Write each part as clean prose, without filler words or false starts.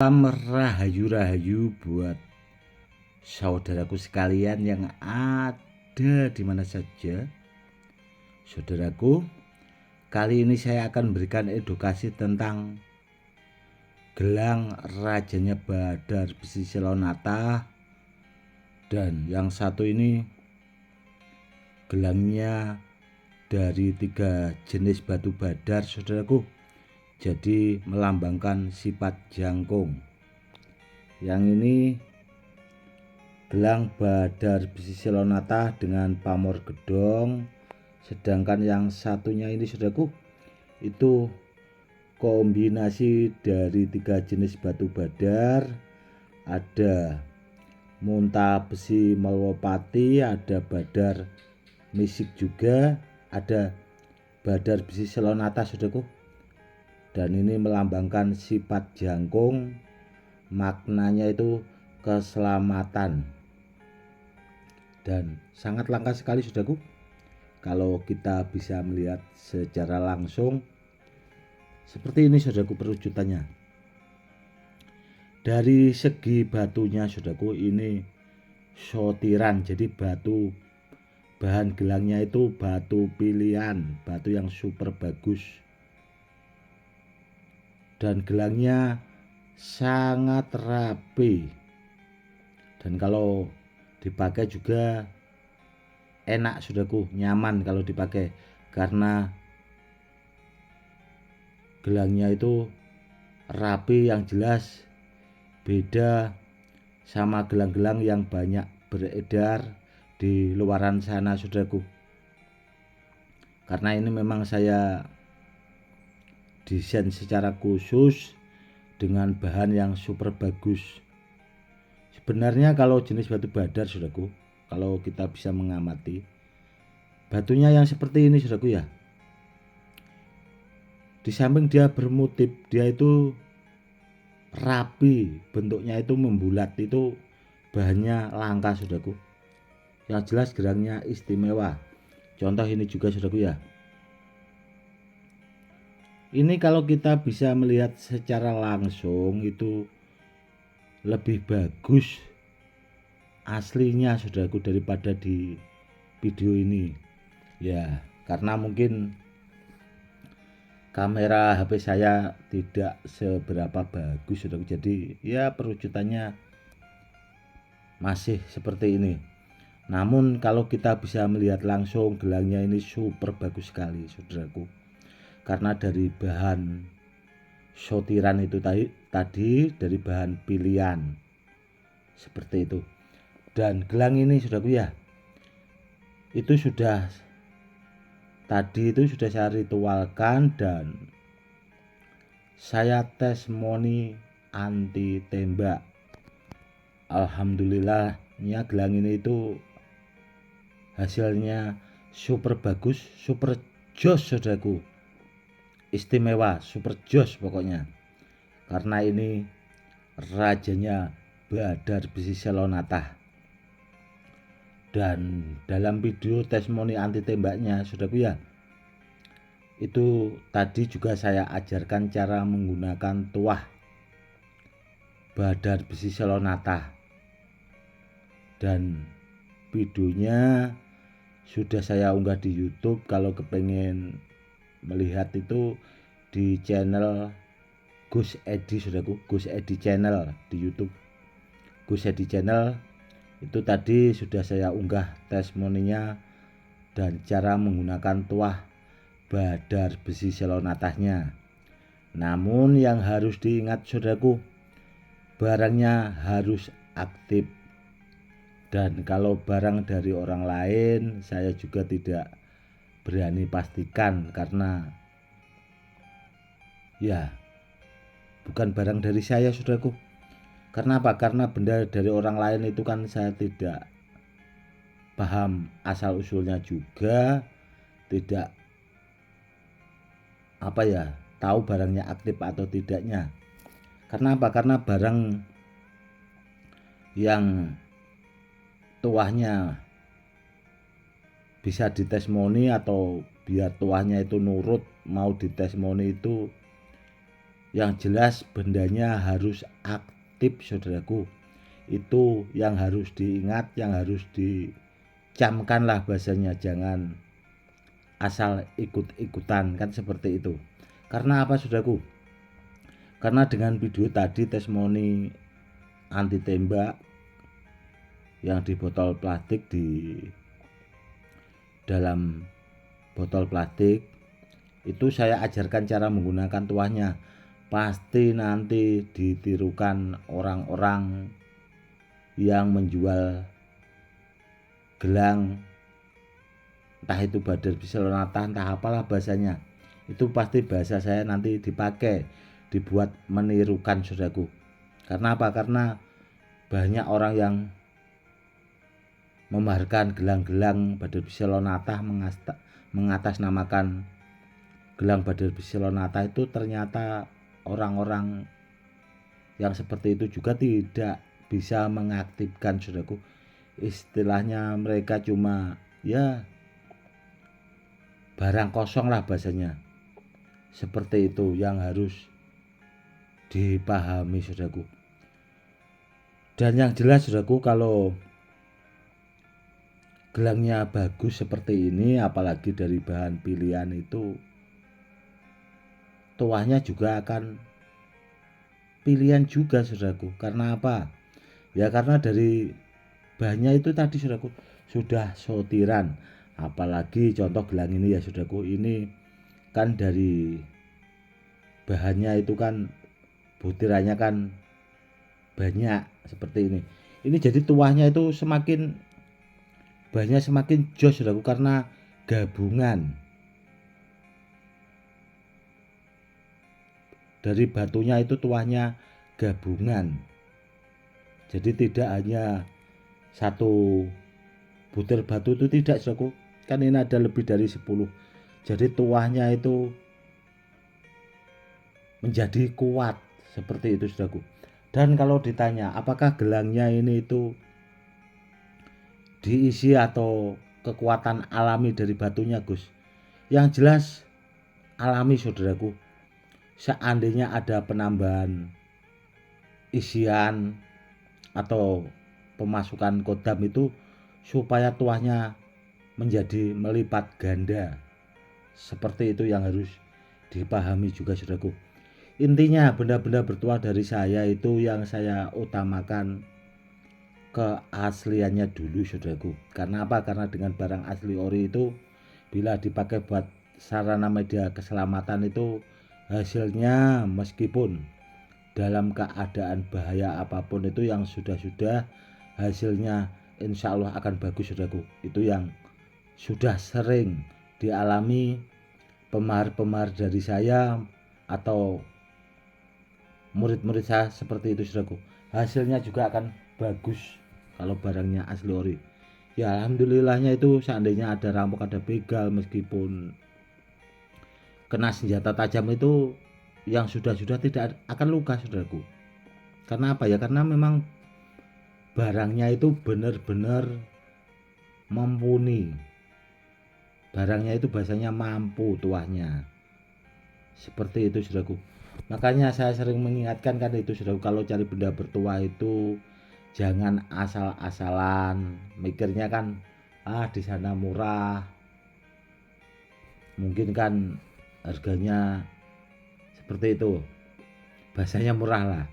Salam rahayu-rahayu buat saudaraku sekalian yang ada di mana saja. Saudaraku, kali ini saya akan berikan edukasi tentang gelang rajanya Badar Besi Selonata, dan yang satu ini gelangnya dari 3 jenis batu badar, saudaraku. Jadi melambangkan sifat jangkung. Yang ini gelang Badar Besi Selonata dengan pamor gedong. Sedangkan yang satunya ini, saudaraku, itu kombinasi dari 3 jenis batu badar. Ada Munta Besi Melopati, ada Badar Misik juga, ada Badar Besi Selonata, saudaraku. Dan ini melambangkan sifat jangkung, maknanya itu keselamatan. Dan sangat langka sekali, saudaraku, kalau kita bisa melihat secara langsung seperti ini, saudaraku, perwujudannya. Dari segi batunya, saudaraku, ini sotiran, jadi batu bahan gelangnya itu batu pilihan, batu yang super bagus. Dan gelangnya sangat rapi, dan kalau dipakai juga enak, saudaraku, nyaman kalau dipakai, karena gelangnya itu rapi, yang jelas beda sama gelang-gelang yang banyak beredar di luaran sana, saudaraku. Karena ini memang saya desain secara khusus dengan bahan yang super bagus. Sebenarnya kalau jenis batu badar, saudaraku, kalau kita bisa mengamati batunya yang seperti ini, saudaraku, ya, di samping dia bermotif, dia itu rapi, bentuknya itu membulat, itu bahannya langka, saudaraku. Yang jelas gelangnya istimewa. Contoh ini juga, saudaraku, ya. Ini kalau kita bisa melihat secara langsung itu lebih bagus aslinya, saudaraku, daripada di video ini. Ya, karena mungkin kamera HP saya tidak seberapa bagus, saudaraku. Jadi ya perwujudannya masih seperti ini. Namun kalau kita bisa melihat langsung, gelangnya ini super bagus sekali, saudaraku. Karena dari bahan sotiran itu tadi dari bahan pilihan seperti itu. Dan gelang ini, saudaraku, ya, itu sudah saya ritualkan dan saya testimoni anti tembak. Alhamdulillahnya gelang ini itu hasilnya super bagus, super jos, saudaraku. Istimewa, super jos pokoknya. Karena ini rajanya Badar Besi Selonata. Dan dalam video testimoni anti tembaknya, saudaraku, ya, itu tadi juga saya ajarkan cara menggunakan tuah Badar Besi Selonata. Dan videonya sudah saya unggah di YouTube. Kalau kepengen melihat itu di channel Gus Edi, saudaraku, Gus Edi channel di YouTube. Gus Edi channel itu tadi sudah saya unggah testimoninya dan cara menggunakan tuah Badar Besi Selonatanya. Namun yang harus diingat, saudaraku, barangnya harus aktif. Dan kalau barang dari orang lain saya juga tidak berani pastikan, karena ya bukan barang dari saya, saudaraku. Karena apa? Karena benda dari orang lain itu kan saya tidak paham asal usulnya juga, tidak tahu barangnya aktif atau tidaknya. Karena apa? Karena barang yang tuahnya bisa ditestimoni atau biar tuahnya itu nurut mau ditestimoni itu Yang jelas bendanya harus aktif saudaraku. Itu yang harus diingat, yang harus dicamkan lah bahasanya. Jangan asal ikut-ikutan, kan seperti itu. Karena apa saudaraku? Karena dengan video tadi testimoni anti tembak yang di botol plastik, di dalam botol plastik itu saya ajarkan cara menggunakan tuahnya. Pasti nanti ditirukan orang-orang yang menjual gelang, entah itu Badar Bismillah, entah apalah bahasanya. Itu pasti bahasa saya nanti dipakai, dibuat menirukan saudaraku. Karena apa? Karena banyak orang yang memaharkan gelang-gelang Badar Bismillah mengatasnamakan gelang Badar Bismillah itu, ternyata orang-orang yang seperti itu juga tidak bisa mengaktifkan saudaraku. Istilahnya mereka cuma ya barang kosong lah bahasanya. Seperti itu yang harus dipahami saudaraku. Dan yang jelas saudaraku, kalau gelangnya bagus seperti ini, apalagi dari bahan pilihan itu, tuahnya juga akan pilihan juga saudaraku. Karena apa? Ya karena dari bahannya itu tadi saudaraku sudah sortiran. Apalagi contoh gelang ini ya saudaraku, ini kan dari bahannya itu kan butirannya kan banyak seperti ini. Ini jadi tuahnya itu semakin banyak, semakin jos saudaraku, karena gabungan dari batunya itu, tuahnya gabungan. Jadi tidak hanya satu butir batu itu, tidak saudaraku, kan ini ada lebih dari 10. Jadi tuahnya itu menjadi kuat seperti itu saudaraku. Dan kalau ditanya apakah gelangnya ini itu diisi atau kekuatan alami dari batunya Gus, yang jelas alami saudaraku. Seandainya ada penambahan isian atau pemasukan kodam itu supaya tuahnya menjadi melipat ganda, seperti itu yang harus dipahami juga saudaraku. Intinya benda-benda bertuah dari saya itu yang saya utamakan keasliannya dulu saudaraku. Karena apa? Karena dengan barang asli ori itu bila dipakai buat sarana media keselamatan itu, hasilnya meskipun dalam keadaan bahaya apapun itu, yang sudah-sudah hasilnya insya Allah akan bagus saudaraku. Itu yang sudah sering dialami pemahar-pemahar dari saya atau murid-murid saya seperti itu saudaraku. Hasilnya juga akan bagus kalau barangnya asli ori. Ya alhamdulillahnya itu, seandainya ada rampok, ada begal, meskipun kena senjata tajam itu, yang sudah-sudah tidak akan luka saudaraku. Karena apa ya? Karena memang barangnya itu benar-benar mumpuni. Barangnya itu bahasanya mampu tuahnya. Seperti itu saudaraku. Makanya saya sering mengingatkan kan itu saudaraku, kalau cari benda bertuah itu jangan asal-asalan. Mikirnya kan di sana murah, mungkin kan harganya seperti itu, bahasanya murah lah.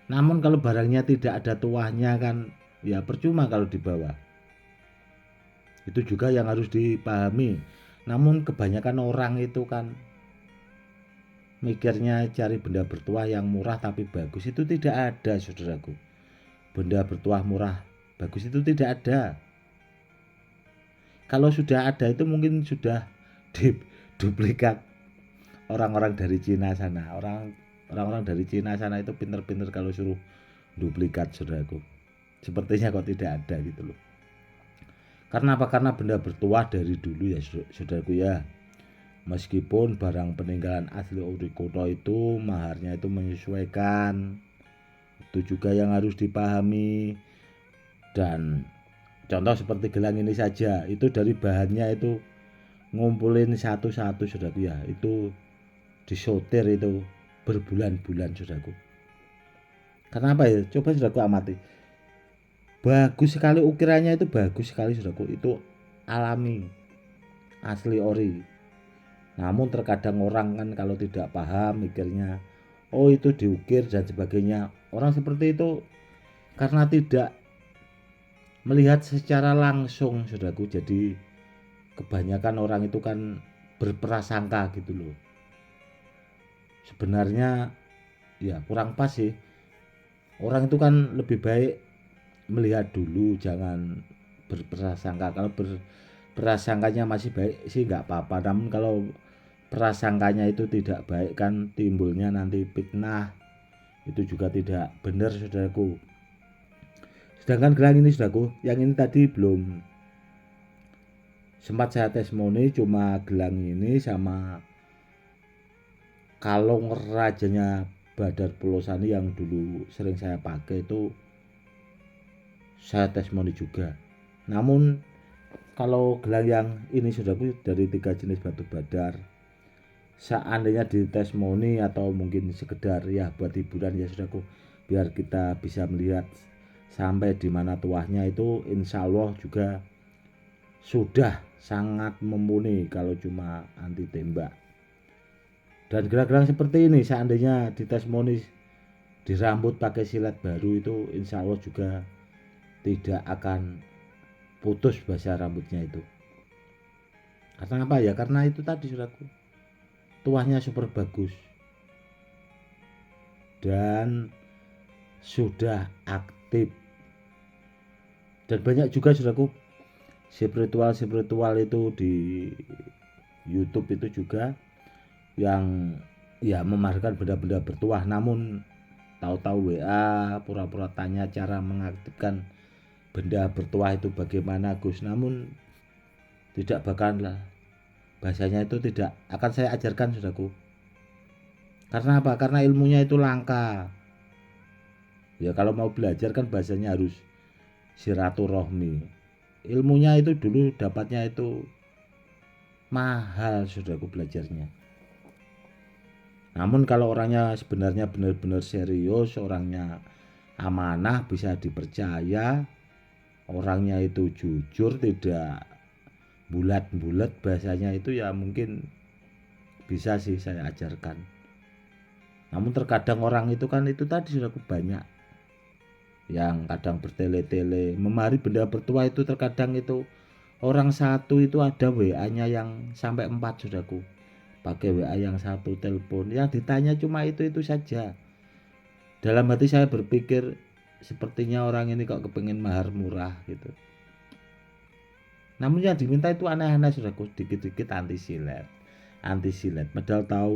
Namun kalau barangnya tidak ada tuahnya kan ya percuma kalau dibawa. Itu juga yang harus dipahami. Namun kebanyakan orang itu kan mikirnya cari benda bertuah yang murah tapi bagus, itu tidak ada saudaraku. Benda bertuah murah bagus itu tidak ada. Kalau sudah ada itu mungkin sudah duplikat orang-orang dari Cina sana. Orang-orang dari Cina sana itu pinter-pinter kalau suruh duplikat saudaraku. Sepertinya kok tidak ada gitu loh. Karena apa? Karena benda bertuah dari dulu ya saudaraku ya. Meskipun barang peninggalan asli ori kota itu maharnya itu menyesuaikan, itu juga yang harus dipahami. Dan contoh seperti gelang ini saja, itu dari bahannya itu ngumpulin satu-satu saudaraku ya, itu disortir itu berbulan-bulan saudaraku. Karena apa ya? Coba saudaraku amati. Bagus sekali ukirannya, itu bagus sekali saudaraku. Itu alami, asli ori. Namun terkadang orang kan kalau tidak paham mikirnya, oh itu diukir dan sebagainya. Orang seperti itu karena tidak melihat secara langsung saudaraku. Jadi kebanyakan orang itu kan berprasangka gitu loh. Sebenarnya ya kurang pas sih. Orang itu kan lebih baik melihat dulu, jangan berprasangka. Kalau berprasangkanya masih baik sih nggak apa-apa. Namun kalau prasangkanya itu tidak baik kan timbulnya nanti fitnah. Itu juga tidak benar saudaraku. Sedangkan gelang ini saudaraku, yang ini tadi belum sempat saya testimoni, cuma gelang ini sama kalung rajanya Badar Pulosani yang dulu sering saya pakai itu saya testimoni juga. Namun kalau gelang yang ini saudaraku dari 3 jenis batu badar, seandainya di testimoni atau mungkin sekedar ya buat hiburan ya saudaraku, biar kita bisa melihat sampai di mana tuahnya, itu insya Allah juga sudah sangat mumpuni kalau cuma anti tembak. Dan gelang-gelang seperti ini seandainya di testimoni di rambut pakai silet baru, itu insya Allah juga tidak akan putus basah rambutnya itu. Karena apa ya? Karena itu tadi saudaraku, tuahnya super bagus dan sudah aktif. Dan banyak juga saudaraku spiritual itu di YouTube itu juga yang ya memasarkan benda-benda bertuah, namun tahu-tahu WA pura-pura tanya cara mengaktifkan benda bertuah itu bagaimana Gus, namun tidak bakalan bahasanya itu tidak akan saya ajarkan saudaraku. Karena apa? Karena ilmunya itu langka. Ya kalau mau belajar kan bahasanya harus silaturahmi. Ilmunya itu dulu dapatnya itu mahal saudaraku belajarnya. Namun kalau orangnya sebenarnya benar-benar serius, orangnya amanah, bisa dipercaya, orangnya itu jujur, tidak bulat-bulat bahasanya itu, ya mungkin bisa sih saya ajarkan. Namun terkadang orang itu kan itu tadi sudah banyak yang kadang bertele-tele memari benda bertuah itu. Terkadang itu orang satu itu ada WA-nya yang sampai 4 saudaraku, pakai WA yang satu telepon, yang ditanya cuma itu saja. Dalam hati saya berpikir sepertinya orang ini kok kepengen mahar murah gitu. Namun yang diminta itu aneh-aneh saudaraku, dikit-dikit anti silet. Padahal tahu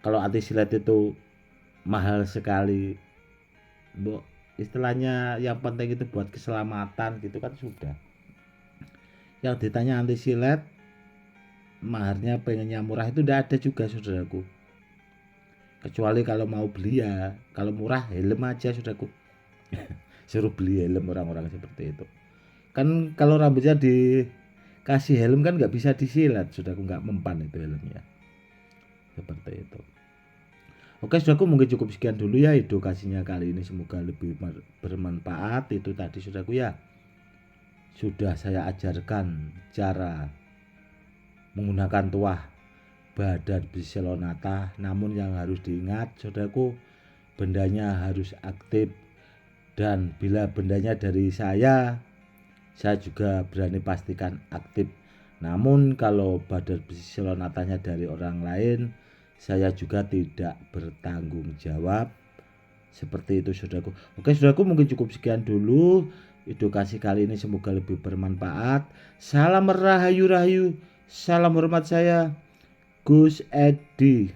kalau anti silet itu mahal sekali. Istilahnya yang penting itu buat keselamatan gitu kan sudah. Yang ditanya anti silet maharnya pengennya murah, itu tidak ada juga saudaraku. Kecuali kalau mau beli ya, kalau murah helm aja saudaraku. Suruh beli helm orang-orang seperti itu. Kan kalau rambutnya dikasih helm kan nggak bisa disilet saudaraku, nggak mempan itu helmnya. Seperti itu. Oke saudaraku, mungkin cukup sekian dulu ya edukasinya kali ini, semoga lebih bermanfaat. Itu tadi saudaraku ya, sudah saya ajarkan cara menggunakan tuah Badar Biselonata. Namun yang harus diingat saudaraku, bendanya harus aktif, dan bila bendanya dari saya juga berani pastikan aktif. Namun kalau Badar Biselonatanya dari orang lain, saya juga tidak bertanggung jawab. Seperti itu saudaraku. Oke saudaraku, mungkin cukup sekian dulu edukasi kali ini, semoga lebih bermanfaat. Salam rahayu, salam hormat, saya Gus Edi.